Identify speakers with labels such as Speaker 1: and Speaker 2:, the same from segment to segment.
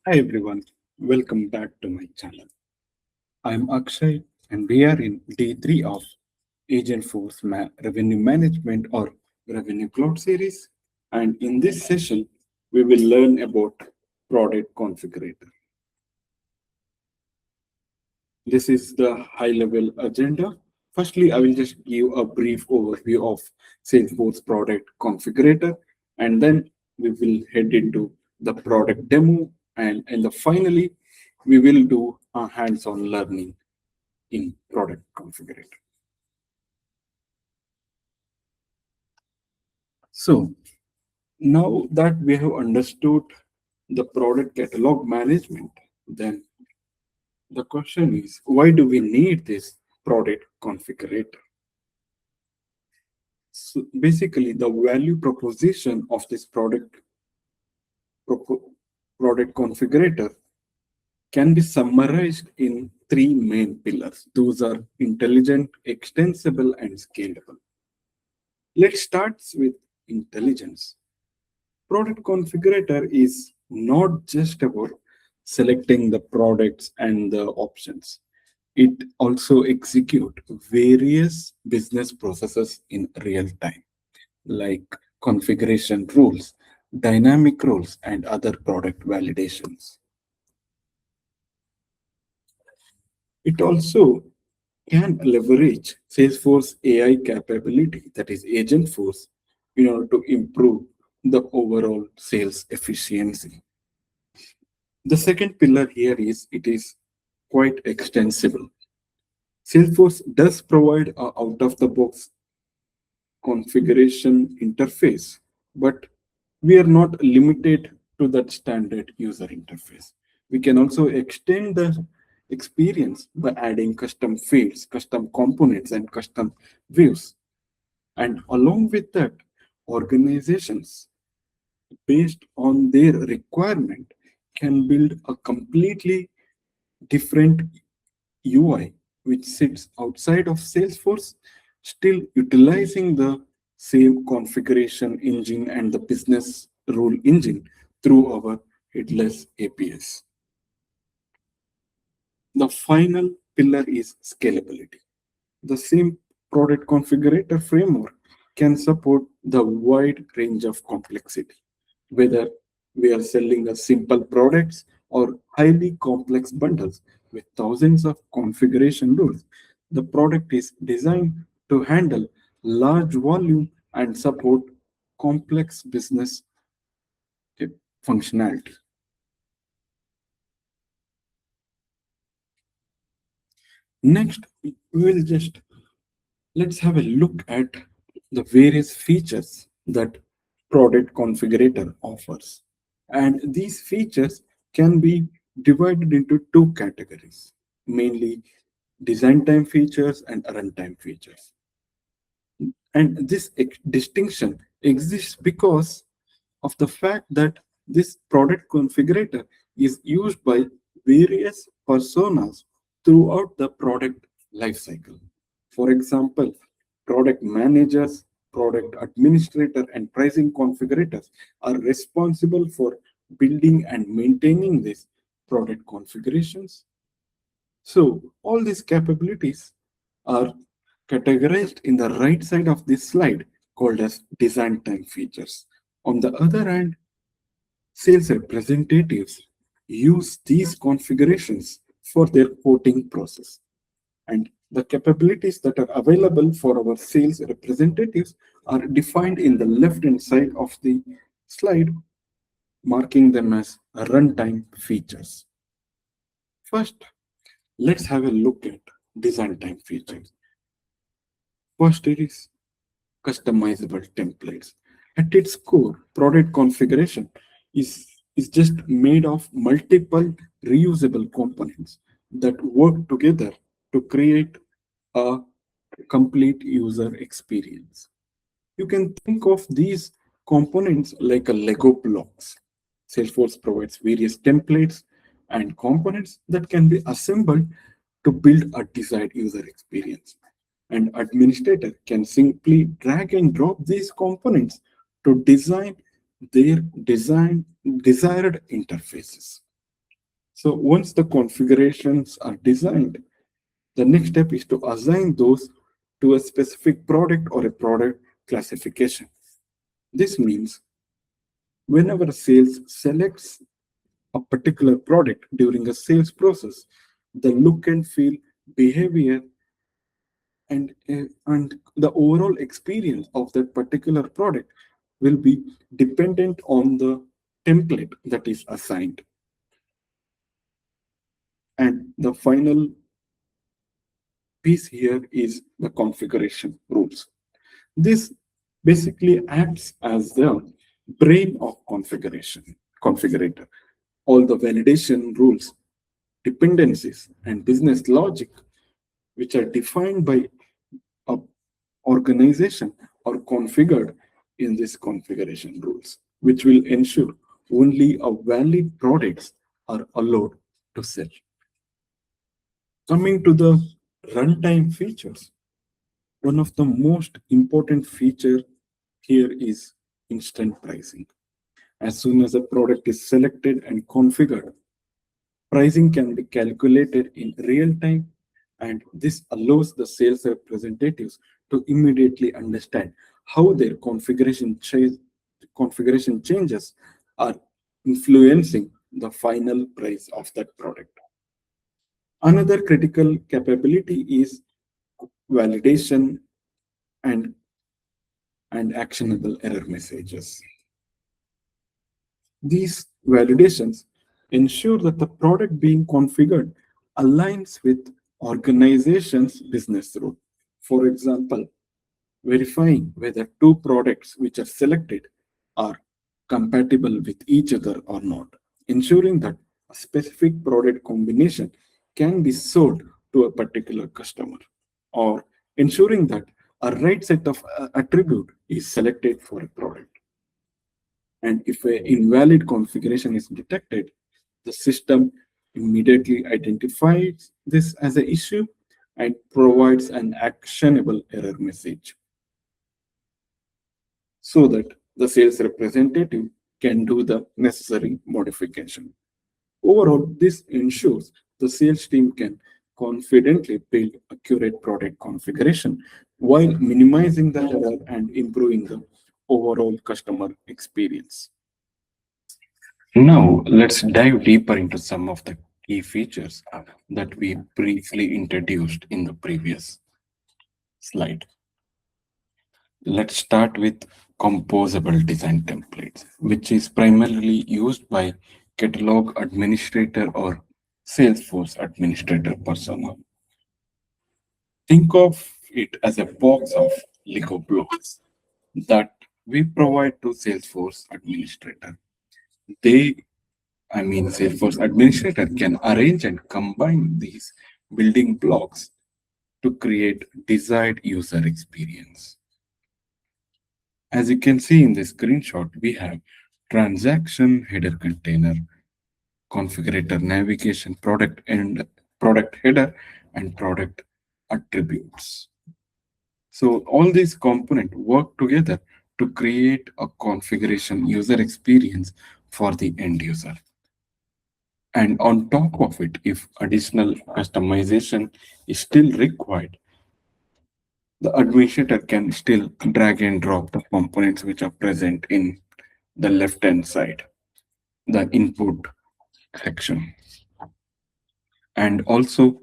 Speaker 1: Hi everyone, welcome back to my channel. I'm Akshay and we are in day 3 of Agentforce Revenue Management or Revenue Cloud series. And in this session, we will learn about Product Configurator. This is the high level agenda. Firstly, I will just give a brief overview of Salesforce Product Configurator, and then we will head into the product demo, and finally, we will do a hands-on learning in Product Configurator. So now that we have understood the product catalog management, then the question is, why do we need this product configurator? So basically, the value proposition of this product configurator can be summarized in three main pillars. Those are intelligent, extensible, and scalable. Let's start with intelligence. Product configurator is not just about selecting the products and the options. It also executes various business processes in real time, like configuration rules, dynamic rules, and other product validations. It also can leverage Salesforce AI capability, that is Agentforce, in order to improve the overall sales efficiency. The second pillar here is it is quite extensible. Salesforce does provide a out-of-the-box configuration interface, but we are not limited to that standard user interface. We can also extend the experience by adding custom fields, custom components, and custom views. And along with that, organizations, based on their requirement, can build a completely different UI which sits outside of Salesforce, still utilizing the same configuration engine and the business rule engine through our headless APIs. The final pillar is scalability. The same product configurator framework can support the wide range of complexity, whether we are selling a simple products or highly complex bundles with thousands of configuration rules. The product is designed to handle large volume and support complex business functionality. Next, we will just let's have a look at the various features that Product Configurator offers. And these features can be divided into two categories, mainly design time features and runtime features. And this distinction exists because of the fact that this product configurator is used by various personas throughout the product lifecycle. For example, product managers, product administrator, and pricing configurators are responsible for building and maintaining these product configurations. So all these capabilities are categorized in the right side of this slide called as design time features. On the other hand, sales representatives use these configurations for their quoting process. And the capabilities that are available for our sales representatives are defined in the left-hand side of the slide, marking them as runtime features. First, let's have a look at design time features. First, it is customizable templates. At its core, product configuration is just made of multiple reusable components that work together to create a complete user experience. You can think of these components like a Lego blocks. Salesforce provides various templates and components that can be assembled to build a desired user experience. An administrator can simply drag and drop these components to design their desired interfaces. So once the configurations are designed, the next step is to assign those to a specific product or a product classification. This means whenever sales selects a particular product during a sales process, the look and feel, behavior, and the overall experience of that particular product will be dependent on the template that is assigned. And the final piece here is the configuration rules. This basically acts as the brain of configurator. All the validation rules, dependencies, and business logic, which are defined by a organization, are configured in these configuration rules, which will ensure only a valid products are allowed to sell. Coming to the runtime features, one of the most important feature here is instant pricing. As soon as a product is selected and configured, pricing can be calculated in real time, and this allows the sales representatives to immediately understand how their configuration changes are influencing the final price of that product. Another critical capability is validation and, and actionable error messages. These validations ensure that the product being configured aligns with organization's business rule. For example, verifying whether two products which are selected are compatible with each other or not, ensuring that a specific product combination can be sold to a particular customer, or ensuring that a right set of attribute is selected for a product. And if an invalid configuration is detected, the system immediately identifies this as an issue and provides an actionable error message so that the sales representative can do the necessary modification. Overall, this ensures the sales team can confidently build accurate product configuration while minimizing the error and improving the overall customer experience. Now, let's dive deeper into some of the key features that we briefly introduced in the previous slide. Let's start with composable design templates, which is primarily used by catalog administrator or Salesforce administrator persona. Think of it as a box of Lego blocks that we provide to Salesforce administrator. They Salesforce administrator can arrange and combine these building blocks to create desired user experience. As you can see in this screenshot, we have transaction header container, configurator navigation, product header, and product attributes. So all these components work together to create a configuration user experience for the end user. And on top of it, if additional customization is still required, the administrator can still drag and drop the components which are present in the left-hand side, the input section. And also,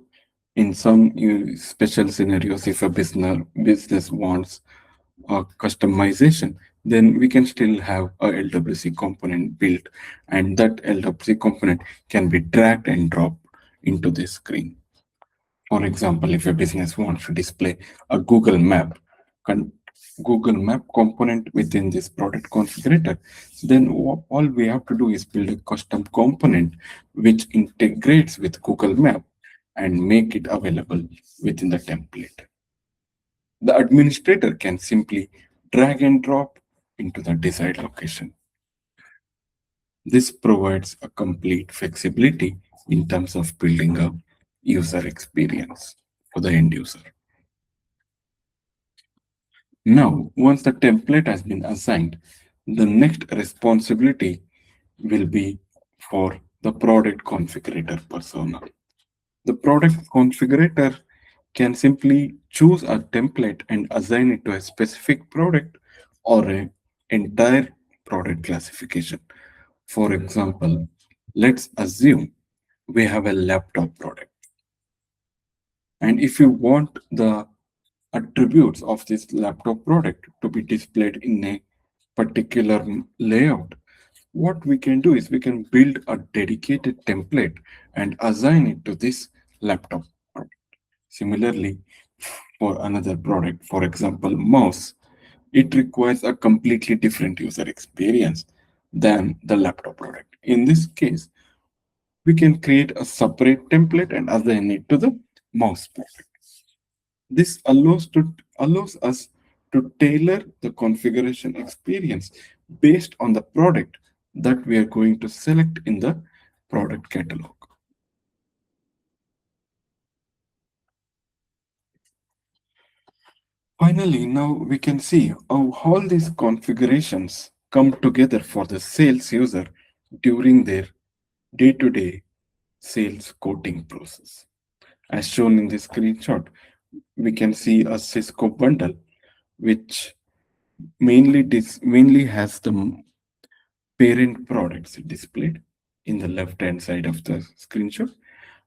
Speaker 1: in some special scenarios, if a business wants a customization, then we can still have a LWC component built, and that LWC component can be dragged and dropped into this screen. For example, if a business wants to display a Google Map component within this product configurator, then all we have to do is build a custom component which integrates with Google Map and make it available within the template. The administrator can simply drag and drop into the desired location. This provides a complete flexibility in terms of building a user experience for the end user. Now, once the template has been assigned, the next responsibility will be for the product configurator persona. The product configurator can simply choose a template and assign it to a specific product or an entire product classification. For example, let's assume we have a laptop product. And if you want the attributes of this laptop product to be displayed in a particular layout, what we can do is we can build a dedicated template and assign it to this laptop product. Similarly, for another product, for example, mouse, it requires a completely different user experience than the laptop product. In this case, we can create a separate template and assign it to the mouse product. This allows us to tailor the configuration experience based on the product that we are going to select in the product catalog. Finally, now we can see how all these configurations come together for the sales user during their day-to-day sales quoting process. As shown in this screenshot, we can see a Cisco bundle, which mainly has the parent products displayed in the left hand side of the screenshot.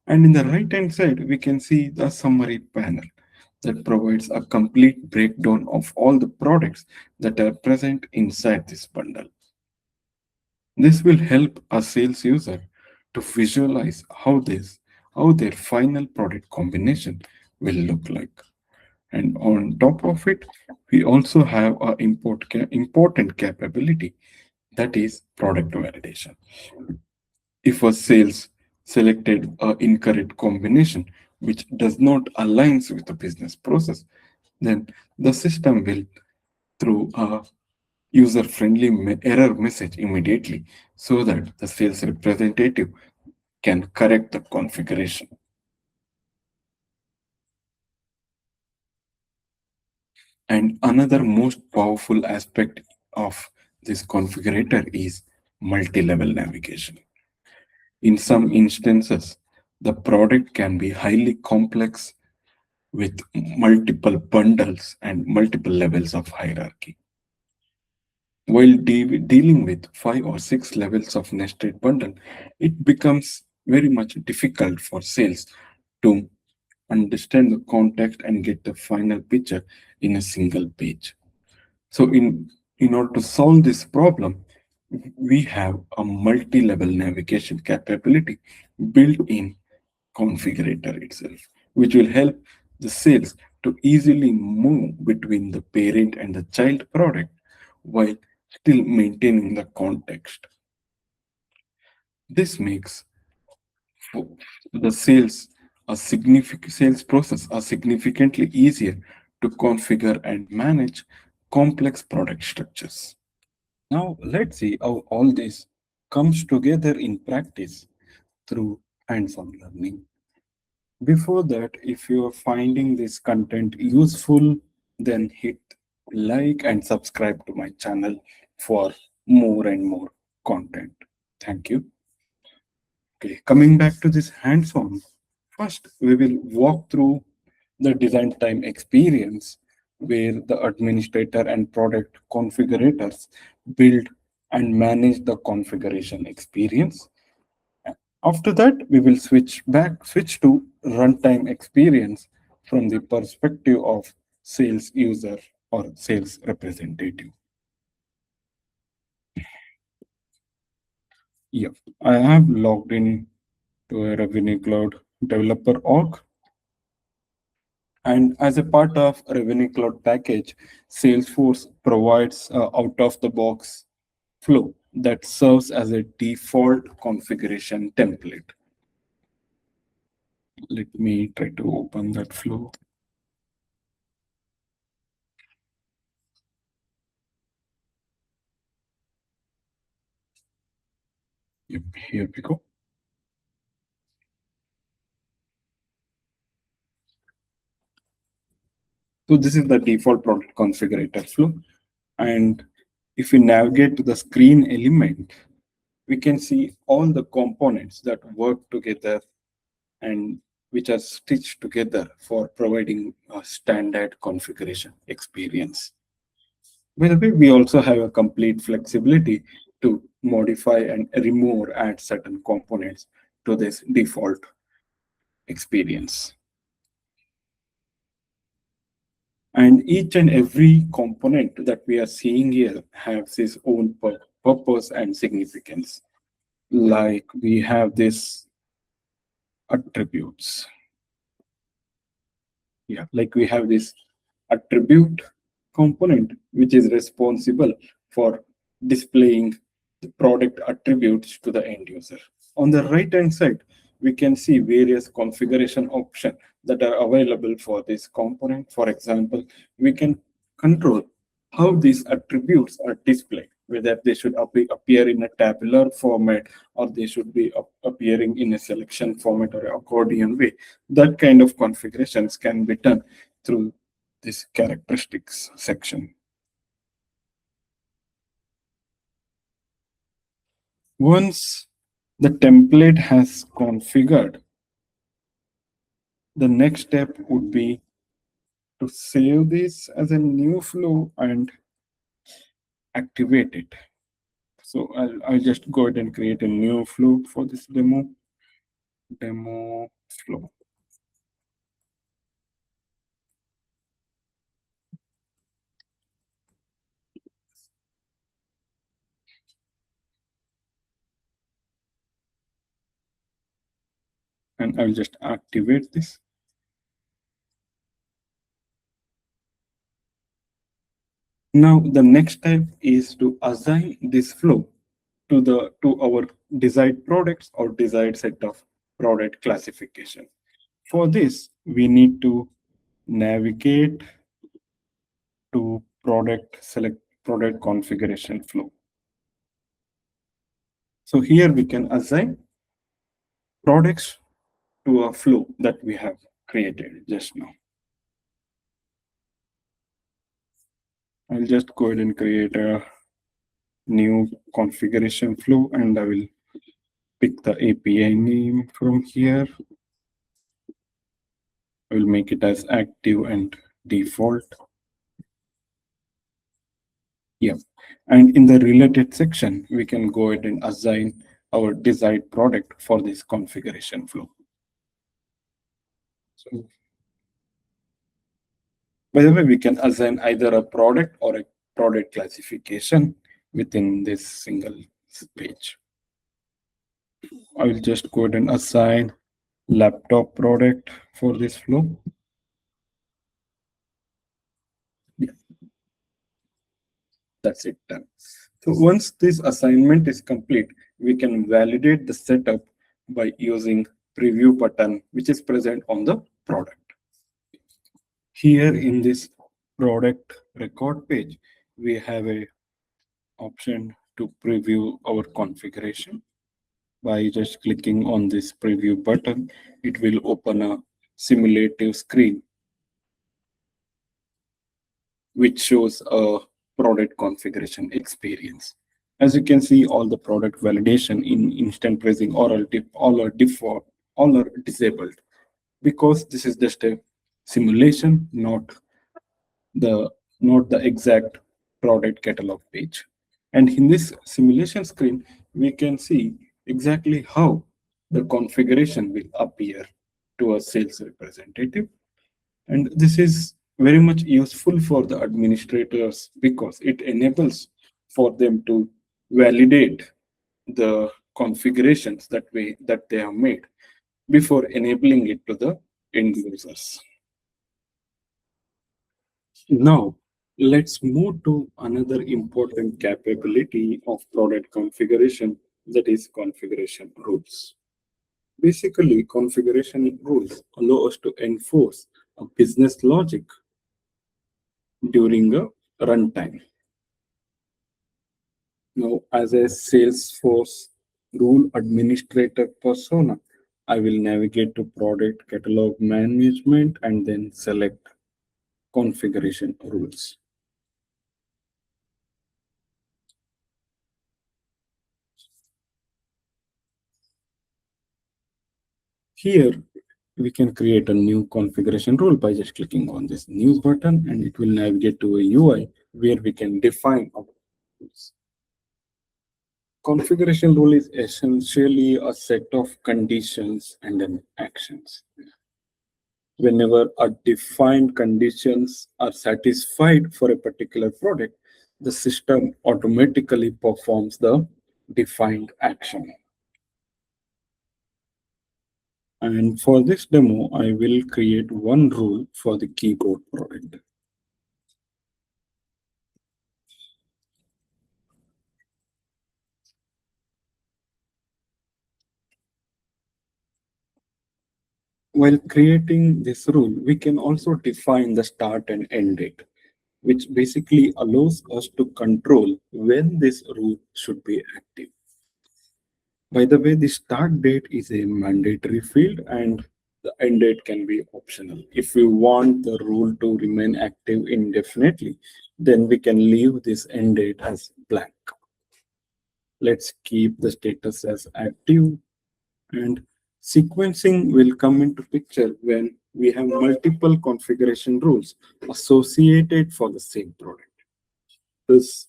Speaker 1: And in the right hand side, we can see the summary panel that provides a complete breakdown of all the products that are present inside this bundle. This will help a sales user to visualize how their final product combination will look like. And on top of it, we also have an important capability, that is product validation. If a sales selected an incorrect combination which does not align with the business process, then the system will throw a user-friendly error message immediately so that the sales representative can correct the configuration. And another most powerful aspect of this configurator is multi-level navigation. In some instances, the product can be highly complex with multiple bundles and multiple levels of hierarchy. While dealing with 5 or 6 levels of nested bundle, it becomes very much difficult for sales to understand the context and get the final picture in a single page. So in order to solve this problem, we have a multi-level navigation capability built in configurator itself, which will help the sales to easily move between the parent and the child product while still maintaining the context. This makes the sales process are significantly easier to configure and manage complex product structures. Now let's see how all this comes together in practice through hands-on learning. Before that, if you are finding this content useful, then hit like and subscribe to my channel for more and more content. Thank you. Okay, coming back to this hands-on, first we will walk through the design time experience where the administrator and product configurators build and manage the configuration experience. After that, we will switch to runtime experience from the perspective of sales user or sales representative. Yeah, I have logged in to a Revenue Cloud developer org. And as a part of Revenue Cloud package, Salesforce provides out-of-the-box flow that serves as a default configuration template. Let me try to open that flow. Yep, here we go. So this is the default product configurator flow. And if we navigate to the screen element, we can see all the components that work together and which are stitched together for providing a standard configuration experience. By the way, we also have a complete flexibility to modify and remove or add certain components to this default experience. And each and every component that we are seeing here has its own purpose and significance. Like we have this attributes. Yeah, like we have this attribute component, which is responsible for displaying the product attributes to the end user. On the right hand side, we can see various configuration options that are available for this component. For example, we can control how these attributes are displayed, whether they should appear in a tabular format or they should be appearing in a selection format or accordion way. That kind of configurations can be done through this characteristics section. Once the template has configured, the next step would be to save this as a new flow and activate it. So I'll just go ahead and create a new flow for this demo flow. And I'll just activate this. Now the next step is to assign this flow to our desired products or desired set of product classification. For this, we need to navigate to select product configuration flow. So here we can assign products to a flow that we have created just now. I'll just go ahead and create a new configuration flow and I will pick the API name from here. I will make it as active and default. Yeah. And in the related section, we can go ahead and assign our desired product for this configuration flow. So, by the way, we can assign either a product or a product classification within this single page. I will just go ahead and assign laptop product for this flow. Yeah. That's it done. So once this assignment is complete, we can validate the setup by using preview button, which is present on the product. Here in this product record page, we have a option to preview our configuration. By just clicking on this preview button, it will open a simulative screen which shows a product configuration experience. As you can see, all the product validation in instant pricing all are default, all are disabled because this is just a simulation, not the exact product catalog page. And in this simulation screen, we can see exactly how the configuration will appear to a sales representative. And this is very much useful for the administrators because it enables for them to validate the configurations that they have made before enabling it to the end users. Now, let's move to another important capability of product configuration, that is configuration rules. Basically, configuration rules allow us to enforce a business logic during a runtime. Now, as a Salesforce rule administrator persona, I will navigate to product catalog management and then select configuration rules. Here, we can create a new configuration rule by just clicking on this news button, and it will navigate to a UI where we can define our rules. Configuration rule is essentially a set of conditions and then actions. Whenever a defined conditions are satisfied for a particular product, the system automatically performs the defined action. And for this demo, I will create one rule for the keyboard product. While creating this rule, we can also define the start and end date, which basically allows us to control when this rule should be active. By the way, the start date is a mandatory field and the end date can be optional. If we want the rule to remain active indefinitely, then we can leave this end date as blank. Let's keep the status as active, and sequencing will come into picture when we have multiple configuration rules associated for the same product.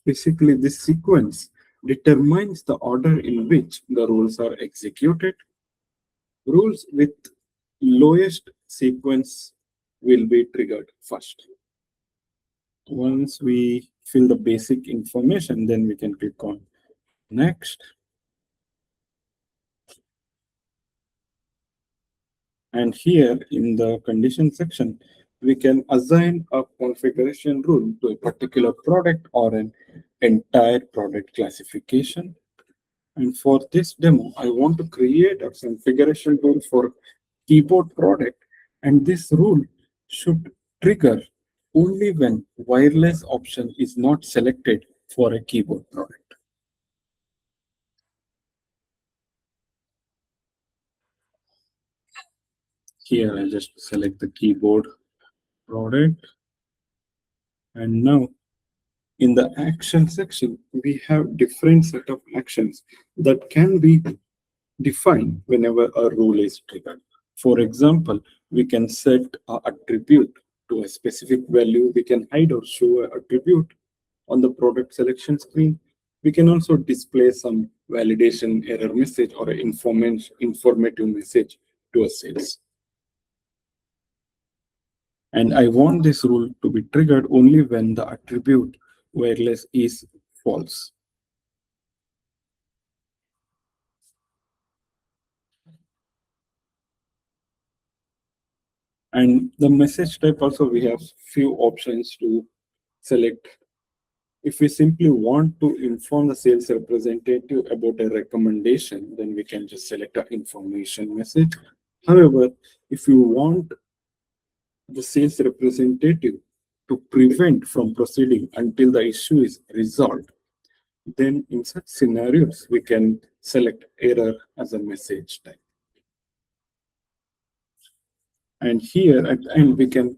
Speaker 1: Basically, this sequence determines the order in which the rules are executed. Rules with lowest sequence will be triggered first. Once we fill the basic information, then we can click on next. And here in the condition section, we can assign a configuration rule to a particular product or an entire product classification. And for this demo, I want to create a configuration rule for keyboard product. And this rule should trigger only when wireless option is not selected for a keyboard product. Here, I just select the keyboard product. And now in the action section, we have different set of actions that can be defined whenever a rule is triggered. For example, we can set an attribute to a specific value. We can hide or show an attribute on the product selection screen. We can also display some validation error message or an informative message to a sales. And I want this rule to be triggered only when the attribute wireless is false. And the message type also, we have few options to select. If we simply want to inform the sales representative about a recommendation, then we can just select an information message. However, if you want the sales representative to prevent from proceeding until the issue is resolved, then in such scenarios, we can select error as a message type. And here at the end, we can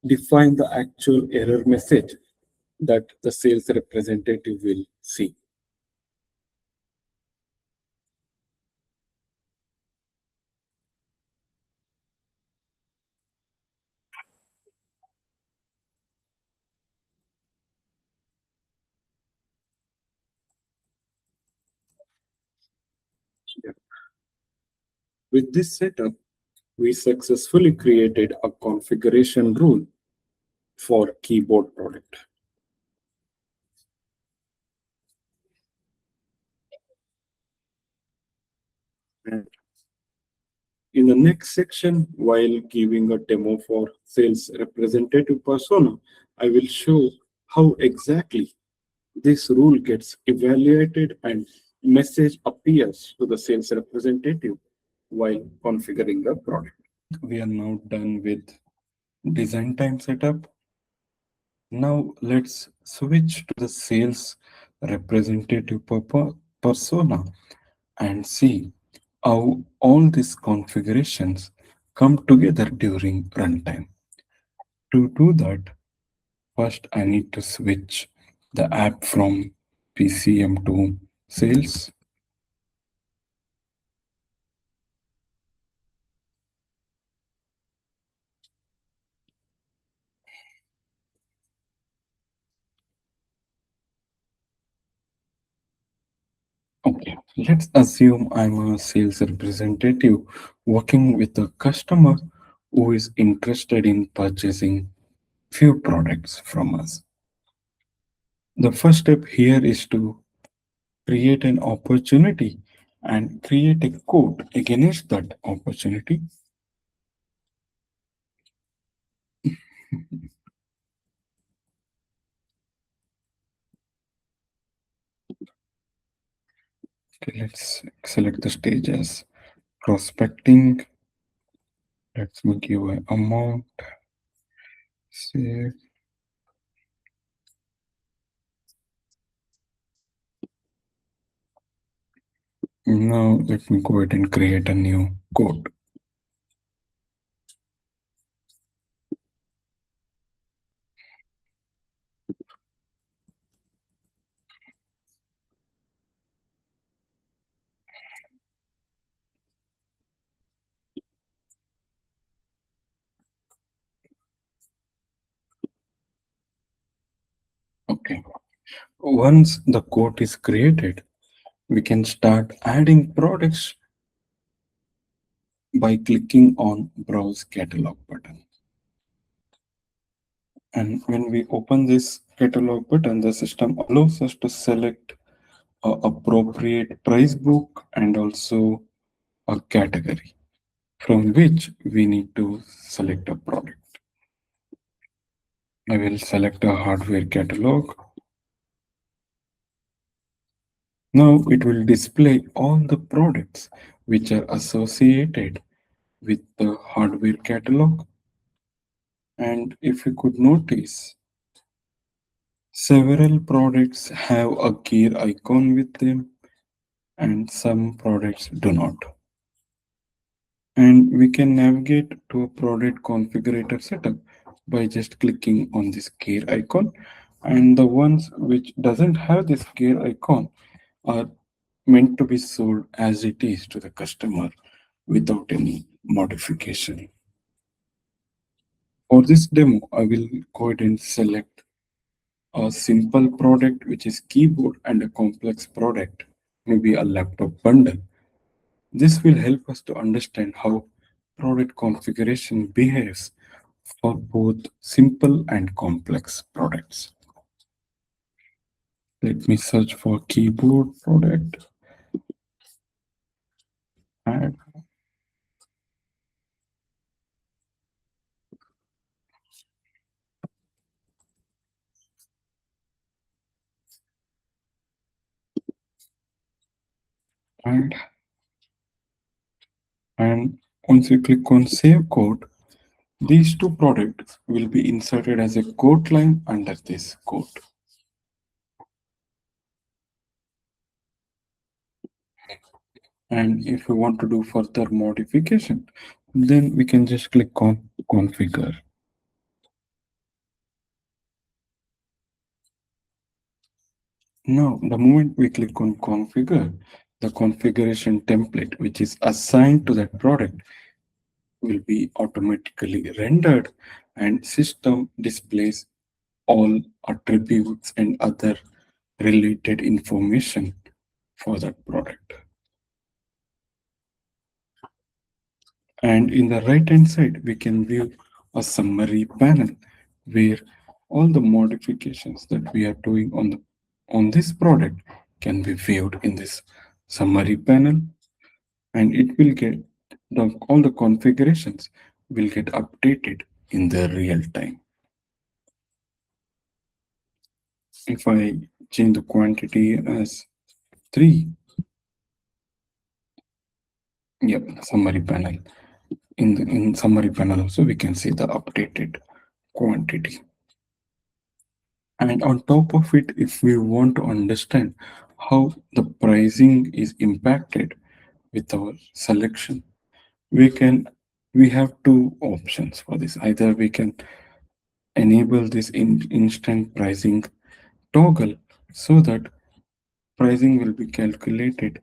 Speaker 1: define the actual error message that the sales representative will see. Yeah. With this setup, we successfully created a configuration rule for keyboard product. And in the next section, while giving a demo for sales representative persona, I will show how exactly this rule gets evaluated and message appears to the sales representative while configuring the product. We are now done with design time setup. Now let's switch to the sales representative persona and see how all these configurations come together during runtime. To do that, first I need to switch the app from PCM to sales. Okay, let's assume I'm a sales representative working with a customer who is interested in purchasing few products from us. The first step here is to create an opportunity and create a code against that opportunity. Okay, let's select the stage as prospecting. Let's give an amount. Save. Now let me go ahead and create a new code. Okay. Once the code is created, we can start adding products by clicking on Browse Catalog button. And when we open this catalog button, the system allows us to select a appropriate price book and also a category from which we need to select a product. I will select a hardware catalog. Now it will display all the products which are associated with the hardware catalog. And if you could notice, several products have a gear icon with them and some products do not. And we can navigate to a product configurator setup by just clicking on this gear icon. And the ones which doesn't have this gear icon are meant to be sold as it is to the customer without any modification. For this demo, I will go ahead and select a simple product, which is keyboard, and a complex product, maybe a laptop bundle. This will help us to understand how product configuration behaves for both simple and complex products. Let me search for keyboard product, add, add, and once you click on save code, these two products will be inserted as a code line under this code. And if we want to do further modification, then we can just click on configure. Now, the moment we click on configure, the configuration template which is assigned to that product will be automatically rendered, and system displays all attributes and other related information for that product. And in the right hand side, we can view a summary panel where all the modifications that we are doing on this product can be viewed in this summary panel, and it will get all the configurations will get updated in the real time. If I change the quantity as 3, yep, summary panel. In summary panel also we can see the updated quantity. And on top of it, if we want to understand how the pricing is impacted with our selection, we have two options for this. Either we can enable this instant pricing toggle so that pricing will be calculated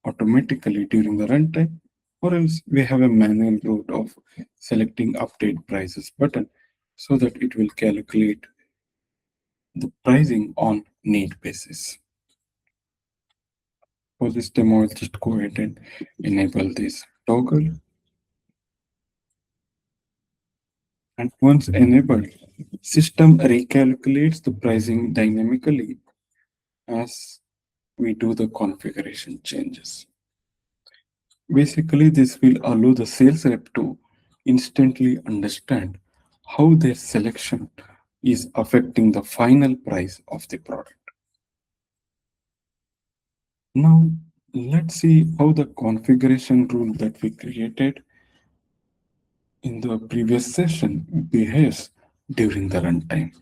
Speaker 1: automatically during the runtime, or else we have a manual route of selecting update prices button so that it will calculate the pricing on need basis. For this demo, I'll just go ahead and enable this toggle. And once enabled, system recalculates the pricing dynamically as we do the configuration changes. Basically, this will allow the sales rep to instantly understand how their selection is affecting the final price of the product. Now, let's see how the configuration rule that we created in the previous session behaves during the runtime.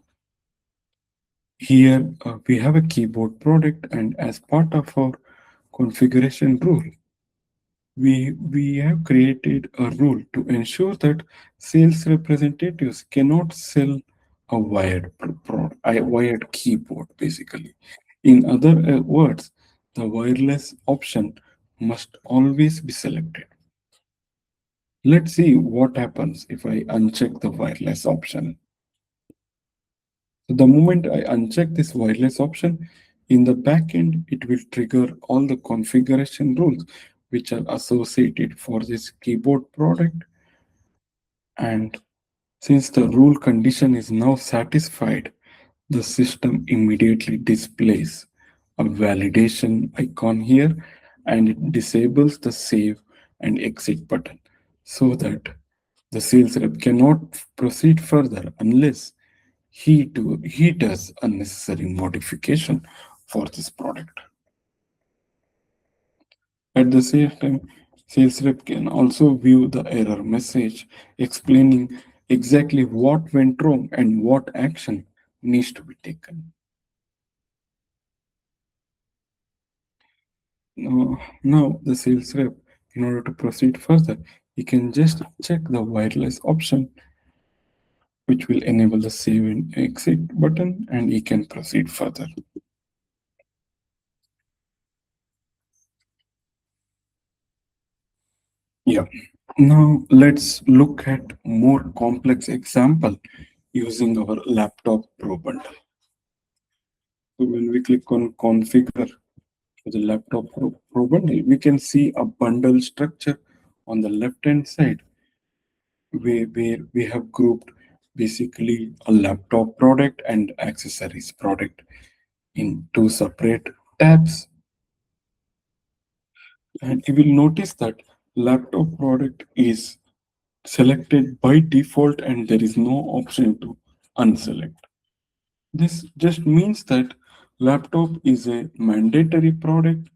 Speaker 1: Here, we have a keyboard product, and as part of our configuration rule, we have created a rule to ensure that sales representatives cannot sell a wired keyboard, basically. In other words, the wireless option must always be selected. Let's see what happens if I uncheck the wireless option. So the moment I uncheck this wireless option, in the backend, it will trigger all the configuration rules which are associated for this keyboard product. And since the rule condition is now satisfied, the system immediately displays a validation icon here, and it disables the save and exit button so that the sales rep cannot proceed further unless he does a necessary modification for this product. At the same time, sales rep can also view the error message explaining exactly what went wrong and what action needs to be taken. Now, the sales rep, in order to proceed further, he can just check the wireless option, which will enable the save and exit button, and he can proceed further. Yeah. Now let's look at more complex example using our laptop pro bundle. So when we click on configure for the laptop pro bundle, we can see a bundle structure on the left hand side where we have grouped basically a laptop product and accessories product in two separate tabs. And you will notice that laptop product is selected by default and there is no option to unselect. This just means that laptop is a mandatory product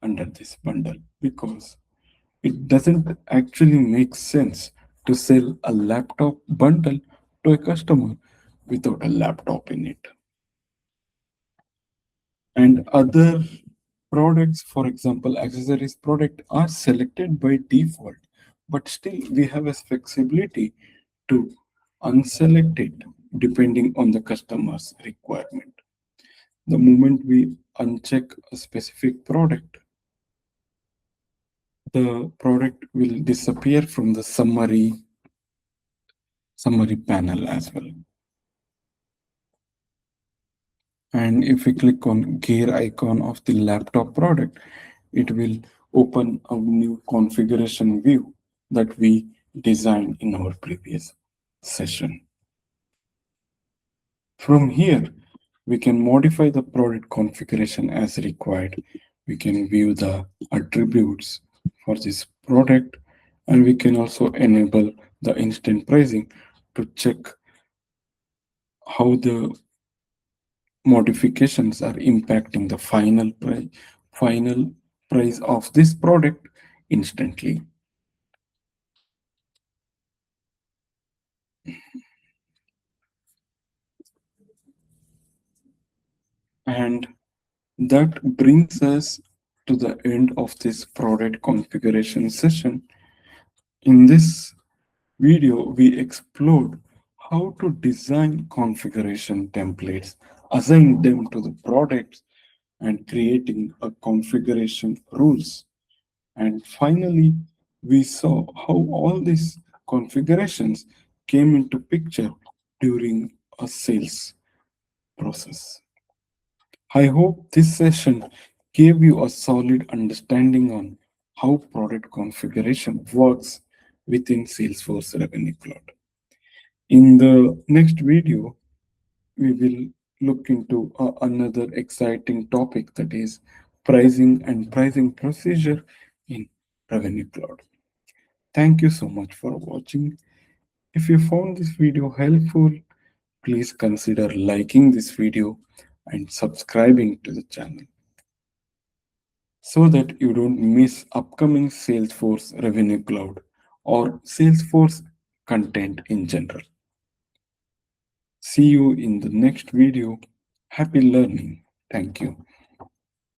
Speaker 1: under this bundle because it doesn't actually make sense to sell a laptop bundle to a customer without a laptop in it. And other products, for example, accessories product are selected by default, but still we have a flexibility to unselect it depending on the customer's requirement. The moment we uncheck a specific product, the product will disappear from the summary panel as well. And if we click on gear icon of the laptop product, it will open a new configuration view that we designed in our previous session. From here, we can modify the product configuration as required. We can view the attributes for this product, and we can also enable the instant pricing to check how the modifications are impacting the final price of this product instantly. And that brings us to the end of this product configuration session. In this video, we explored how to design configuration templates, assign them to the products, and creating a configuration rules. And finally, we saw how all these configurations came into picture during a sales process. I hope this session gave you a solid understanding on how product configuration works within Salesforce Revenue Cloud. In the next video, we will look into another exciting topic, that is pricing and pricing procedure in Revenue Cloud. Thank you so much for watching. If you found this video helpful, please consider liking this video and subscribing to the channel so that you don't miss upcoming Salesforce Revenue Cloud or Salesforce content in general. See you in the next video. Happy learning. Thank you.